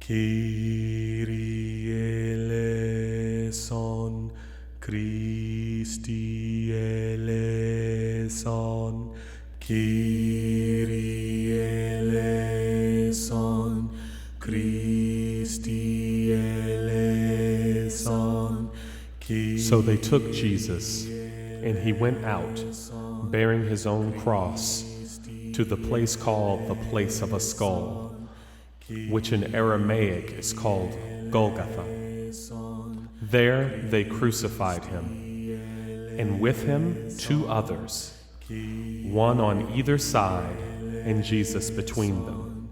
Kyrie eleison, Christi eleison, Kyrie eleison, Christi eleison. So they took Jesus, and he went out, bearing his own cross, to the place called the Place of a Skull, which in Aramaic is called Golgotha. There they crucified him, and with him 2 others, one on either side, and Jesus between them.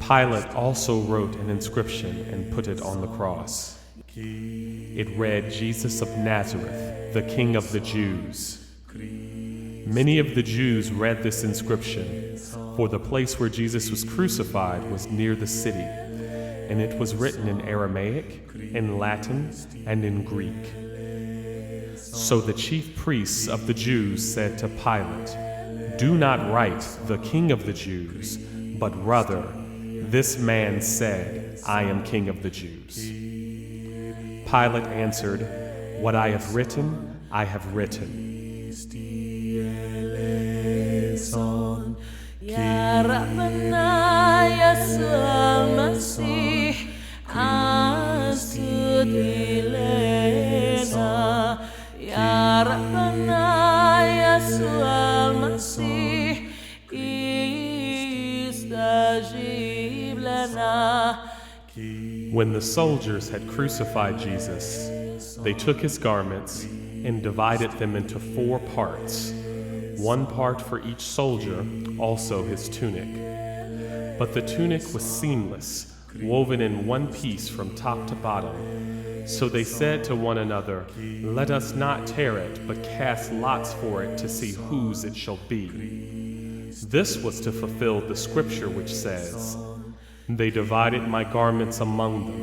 Pilate also wrote an inscription and put it on the cross. It read, "Jesus of Nazareth, the King of the Jews." Many of the Jews read this inscription, for the place where Jesus was crucified was near the city, and it was written in Aramaic, in Latin, and in Greek. So the chief priests of the Jews said to Pilate, "Do not write, 'The King of the Jews,' but rather, 'This man said, I am King of the Jews.'" Pilate answered, "What I have written, I have written." Ya Rabbana ya Masih asudilena Ya Rabbana ya Masih istajib lana. When the soldiers had crucified Jesus, they took his garments and divided them into 4 parts, 1 part for each soldier, also his tunic. But the tunic was seamless, woven in one piece from top to bottom. So they said to one another, "Let us not tear it, but cast lots for it to see whose it shall be." This was to fulfill the scripture which says, "They divided my garments among them,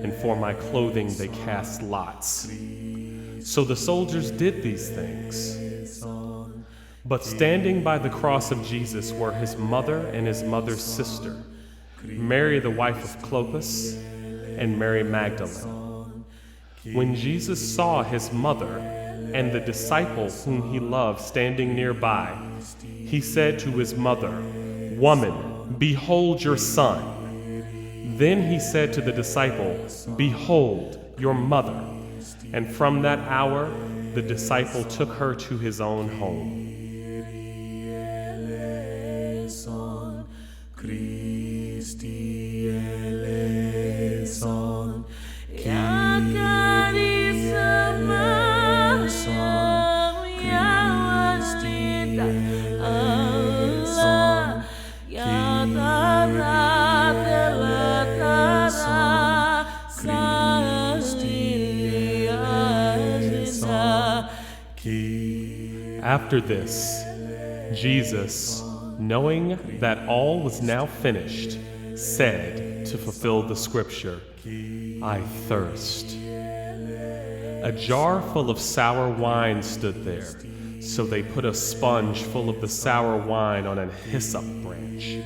and for my clothing they cast lots." So the soldiers did these things. But standing by the cross of Jesus were his mother and his mother's sister, Mary the wife of Clopas, and Mary Magdalene. When Jesus saw his mother and the disciple whom he loved standing nearby, he said to his mother, "Woman, behold your son." Then he said to the disciple, "Behold your mother." And from that hour, the disciple took her to his own home. Christi eleison, Ya Karisma ya Walidat Allah ya Tara Telatara Sali Aziza. After this, Jesus, knowing that all was now finished, said to fulfill the scripture, "I thirst." A jar full of sour wine stood there, so they put a sponge full of the sour wine on a hyssop branch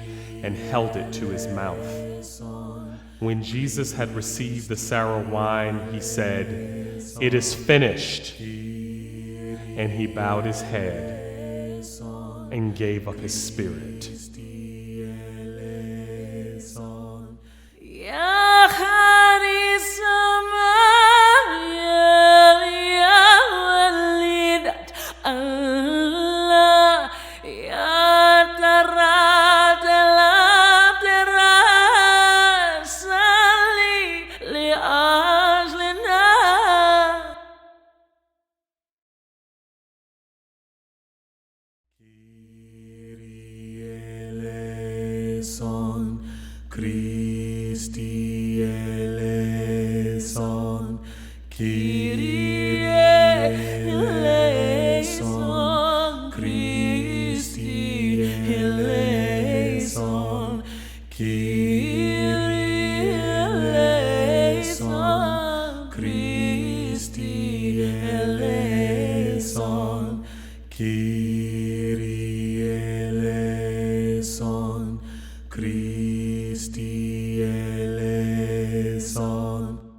and held it to his mouth. When Jesus had received the sour wine, he said, "It is finished." And he bowed his head and gave up his spirit. Ya Karisma ya Walidat Allah ya Tara Telatara Sali Aziza. Kyrie eleison. Son